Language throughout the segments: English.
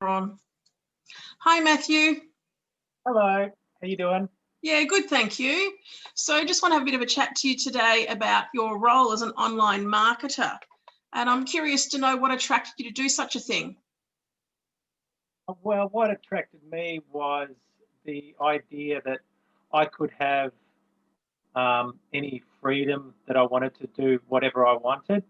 On. Hi, Matthew. Hello, how you doing? Yeah, good, thank you. So just want to have a bit of a chat to you today about your role as an online marketer. And I'm curious to know what attracted you to do such a thing. Well, what attracted me was the idea that I could have any freedom that I wanted to do whatever I wanted.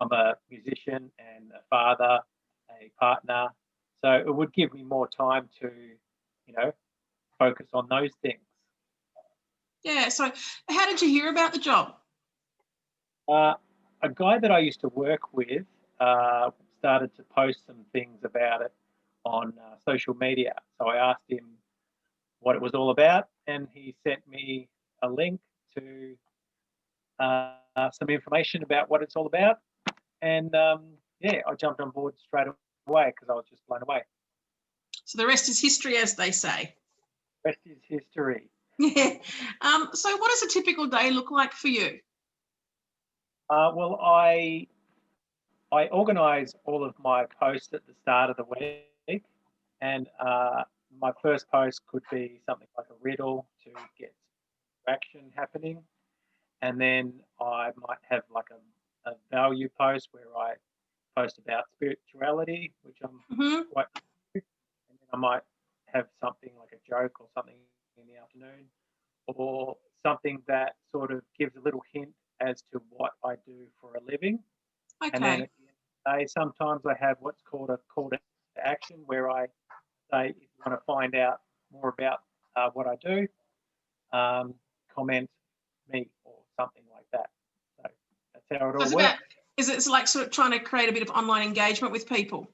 I'm a musician and a father, a partner, so it would give me more time to, focus on those things. Yeah, so how did you hear about the job? A guy that I used to work with started to post some things about it on social media. So I asked him what it was all about, and he sent me a link to some information about what it's all about. And yeah, I jumped on board straight away because I was just blown away. So the rest is history, as they say. Rest is history. Yeah. So what does a typical day look like for you? Well, I organise all of my posts at the start of the week, and my first post could be something like a riddle to get action happening, and then I might have like a value post where I post about spirituality, which I'm quite into, and then I might have something like a joke or something in the afternoon, or something that sort of gives a little hint as to what I do for a living. And then Okay. at the end of the day, sometimes I have what's called a call to action, where I say, if you want to find out more about what I do, comment me or something like that. So that's how it So all it's works. about, is it like sort of trying to create a bit of online engagement with people?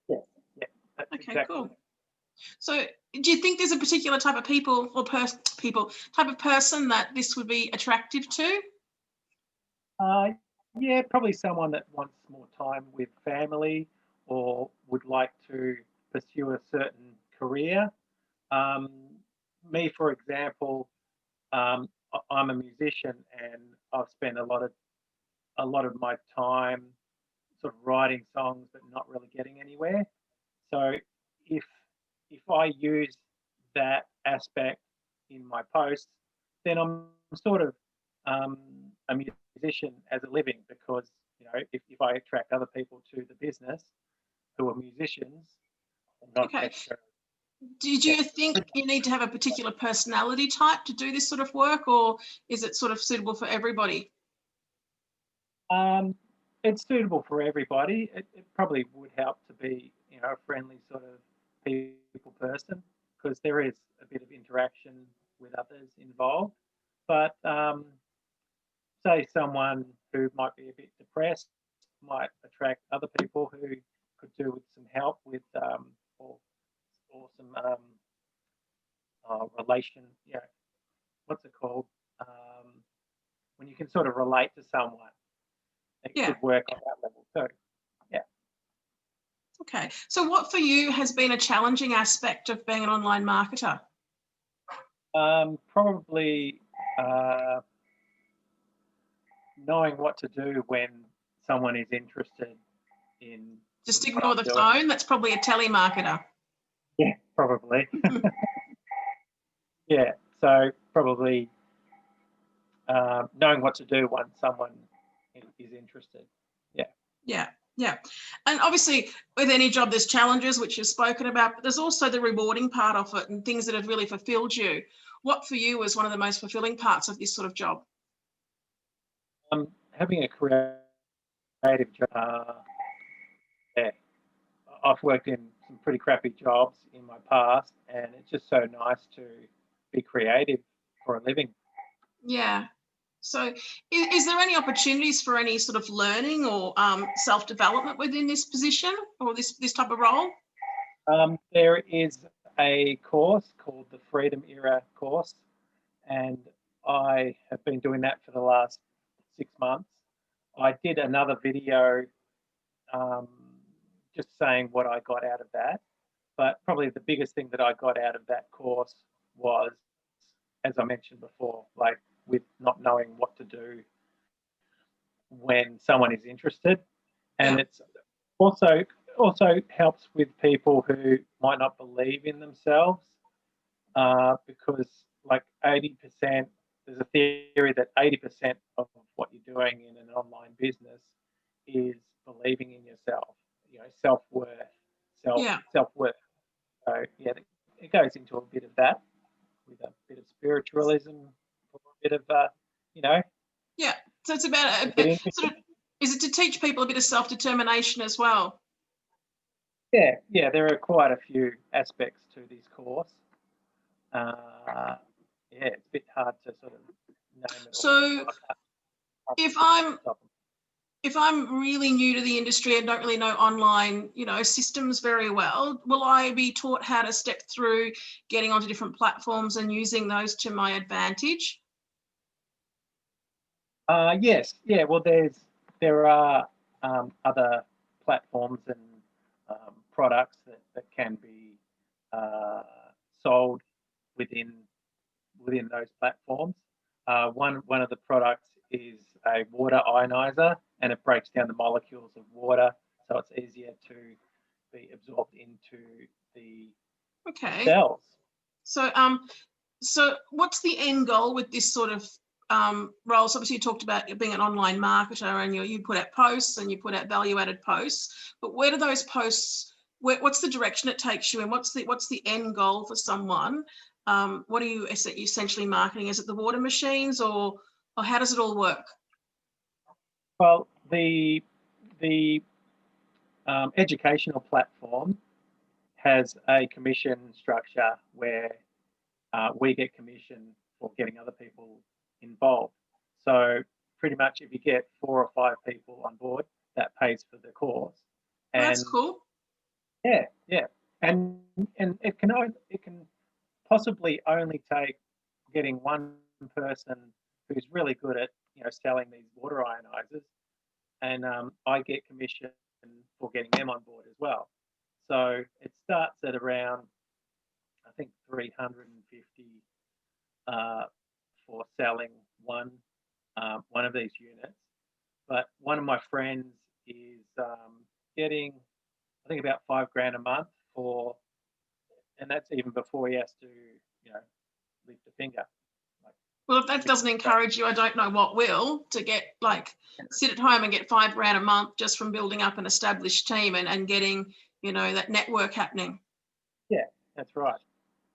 Yeah, yeah, that's Okay, exactly cool. So do you think there's a particular type of people or type of person that this would be attractive to? Yeah, probably someone that wants more time with family or would like to pursue a certain career. Um, Me, for example, I'm a musician, and I've spent a lot of my time sort of writing songs but not really getting anywhere. So if I use that aspect in my posts, then I'm sort of um, a musician as a living, because if I attract other people to the business who are musicians, not Okay. necessarily. Did you think you need to have a particular personality type to do this sort of work, or is it sort of suitable for everybody? Um, it's suitable for everybody. It probably would help to be, a friendly sort of people person, because there is a bit of interaction with others involved. But say someone who might be a bit depressed might attract other people who could do with some help with or some relation. What's it called? When you can sort of relate to someone, it Yeah. could work on that level too. Yeah. Okay. So what for you has been a challenging aspect of being an online marketer? Probably knowing what to do when someone is interested in Just what ignore I'm the doing. phone. That's probably a telemarketer. Yeah, probably. Yeah, so probably knowing what to do when someone is interested. Yeah. Yeah. Yeah. And obviously with any job, there's challenges, which you've spoken about, but there's also the rewarding part of it and things that have really fulfilled you. What for you was one of the most fulfilling parts of this sort of job? Having a creative job. Yeah, I've worked in some pretty crappy jobs in my past, and it's just so nice to be creative for a living. Yeah. So is there any opportunities for any sort of learning or self-development within this position or this type of role? There is a course called the Freedom Era course, and I have been doing that for the last 6 months. I did another video um, just saying what I got out of that, but probably the biggest thing that I got out of that course was, as I mentioned before, like with not knowing what to do when someone is interested. And Yeah. it's Also helps with people who might not believe in themselves, because like 80%, there's a theory that 80% of what you're doing in an online business is believing in yourself, self-worth, Yeah. self-worth. So yeah, it goes into a bit of that, with a bit of spiritualism, a bit of, Yeah. So it's about a bit interesting. sort of, is it to teach people a bit of self-determination as well? Yeah, there are quite a few aspects to this course. Yeah, it's a bit hard to sort of name it So all. if I'm really new to the industry and don't really know online, systems very well, will I be taught how to step through getting onto different platforms and using those to my advantage? Yes, yeah. Well, there are other platforms and products that can be sold within those platforms. One of the products is a water ionizer, and it breaks down the molecules of water, so it's easier to be absorbed into the cells. So what's the end goal with this sort of role? So obviously you talked about being an online marketer, and you put out posts and you put out value-added posts, but where do those posts, what's the direction it takes you, and what's the end goal for someone? What are you essentially marketing? Is it the water machines, or how does it all work? Well, the educational platform has a commission structure where we get commission for getting other people involved. So pretty much if you get 4 or 5 people on board, that pays for the course. And that's cool. Yeah. And it can possibly only take getting one person who's really good at selling these water ionizers, and I get commission for getting them on board as well. So it starts at around, I think, 350 for selling one of these units. But one of my friends is getting, I think, about $5,000 a month for, and that's even before he has to, lift a finger. Well, if that doesn't encourage you, I don't know what will, to get sit at home and get $5,000 a month just from building up an established team and getting, that network happening. Yeah, that's right.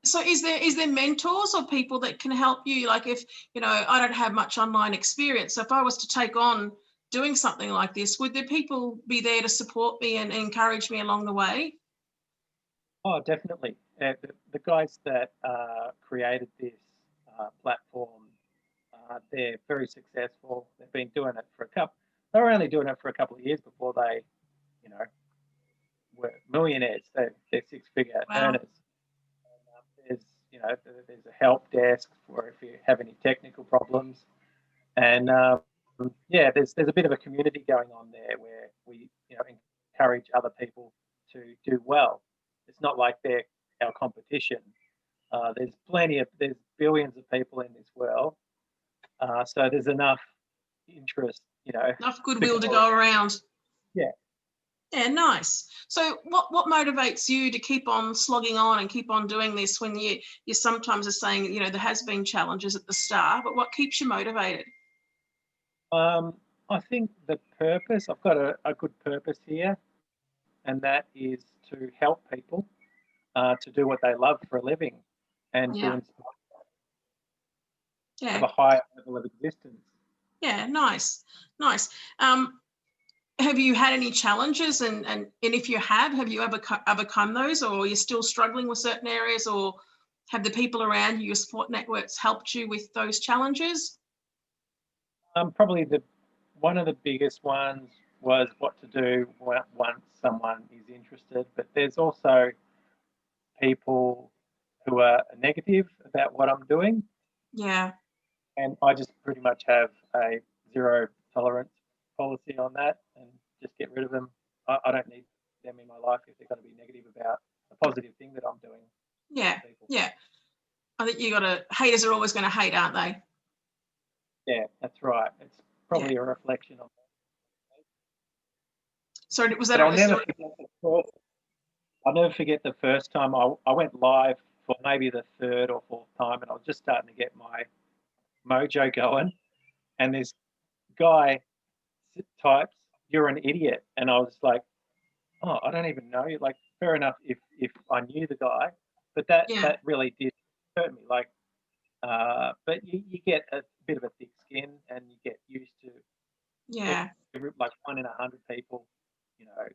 So is there mentors or people that can help you? Like if, I don't have much online experience. So if I was to take on doing something like this, would there people be there to support me and encourage me along the way? Oh, definitely. The guys that created this platform, they're very successful. They've been doing it they were only doing it for a couple of years before they, were millionaires. They're 6-figure earners. And, there's a help desk for if you have any technical problems. And there's a bit of a community going on there where we, encourage other people to do well. It's not like they're our competition. There's billions of people in this world, so there's enough interest, enough goodwill to go around. Yeah. Yeah, nice. So what motivates you to keep on slogging on and keep on doing this when you sometimes are saying, there has been challenges at the start, but what keeps you motivated? I think the purpose, I've got a good purpose here, and that is to help people to do what they love for a living and to inspire, have a higher level of existence. Yeah, nice. Have you had any challenges, and if you have you ever overcome those, or you're still struggling with certain areas, or have the people around you, your support networks, helped you with those challenges? Probably one of the biggest ones was what to do once someone is interested, but there's also people who are negative about what I'm doing. Yeah. And I just pretty much have a zero tolerance policy on that and just get rid of them. I don't need them in my life if they're going to be negative about a positive thing that I'm doing. Yeah. I think haters are always going to hate, aren't they? Yeah, that's right. It's probably a reflection of that. So was that But I'll never forget the first time I went live for maybe the third or fourth time, and I was just starting to get my mojo going, and this guy types, "You're an idiot," and I was like, "Oh, I don't even know you." Like, fair enough if I knew the guy, but that really did hurt me. Like, but you get a bit of a thick skin, and you get used to like 1 in 100 people, you know,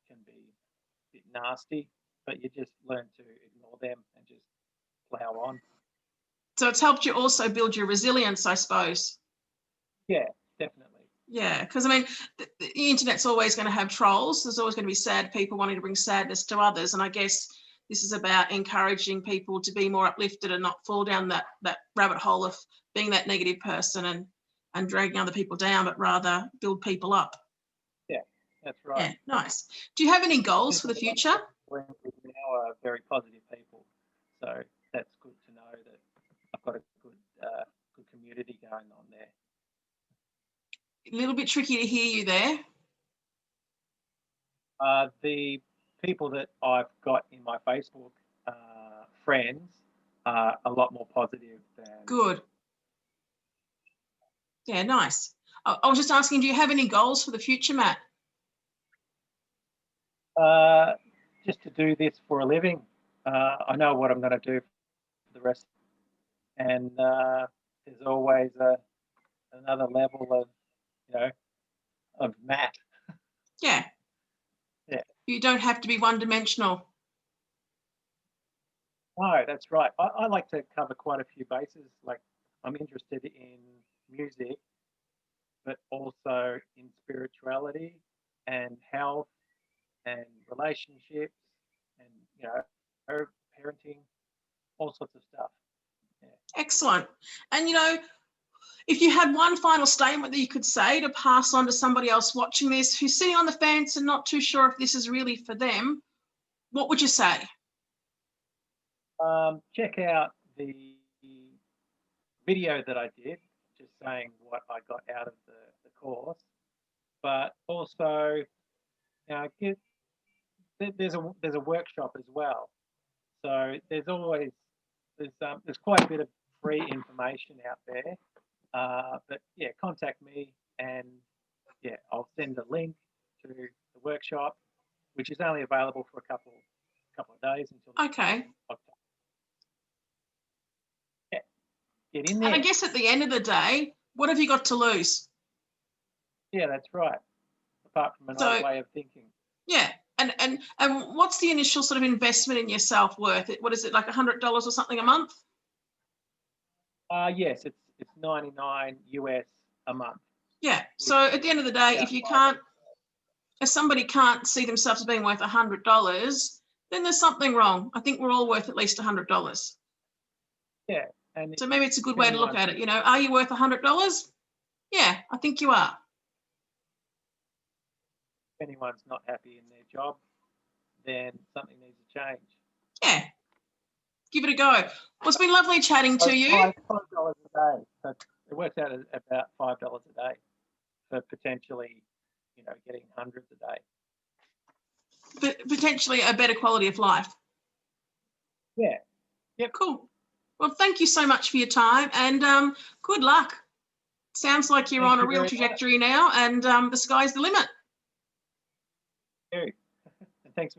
can be a bit nasty, but you just learn to ignore them and just plow on. So it's helped you also build your resilience, I suppose. Yeah, definitely. Yeah, because I mean, the internet's always going to have trolls. There's always going to be sad people wanting to bring sadness to others. And I guess this is about encouraging people to be more uplifted and not fall down that rabbit hole of being that negative person and dragging other people down, but rather build people up. Yeah, that's right. Yeah, nice. Do you have any goals for the future? Now are very positive people, so that's good to know that I've got a good community going on there. A little bit tricky to hear you there. The people that I've got in my Facebook friends are a lot more positive than. Good. Yeah, nice. I was just asking, do you have any goals for the future, Matt? Just to do this for a living. I know what I'm going to do for the rest, and there's always another level of, of Matt. Yeah. Yeah. You don't have to be one-dimensional. No, that's right. I like to cover quite a few bases. Like, I'm interested in music, but also in spirituality and health and relationships and, parenting, all sorts of stuff. Yeah. Excellent. And, if you had one final statement that you could say to pass on to somebody else watching this who's sitting on the fence and not too sure if this is really for them, what would you say? Check out the video that I did, just saying what I got out of the course, but also, there's a workshop as well. So there's quite a bit of free information out there. But yeah, contact me and yeah, I'll send a link to the workshop, which is only available for a couple of days until Okay. October. Yeah, get in there. And I guess at the end of the day, what have you got to lose? Yeah, that's right. Apart from an old way of thinking. Yeah. And what's the initial sort of investment in your self-worth? What is it, like $100 or something a month? Yes, it's $99 US a month. Yeah. So at the end of the day, if somebody can't see themselves as being worth $100, then there's something wrong. I think we're all worth at least $100. Yeah. And so maybe it's a good way to look at it. Are you worth $100? Yeah, I think you are. If anyone's not happy in their job, then something needs to change. Yeah. Give it a go. Well, it's been lovely chatting to you. $5 a day. So it works out at about $5 a day for potentially, getting hundreds a day. But potentially a better quality of life. Yeah. Yep. Cool. Well, thank you so much for your time and good luck. Sounds like you're on a real trajectory now and the sky's the limit. Thank you. And thanks for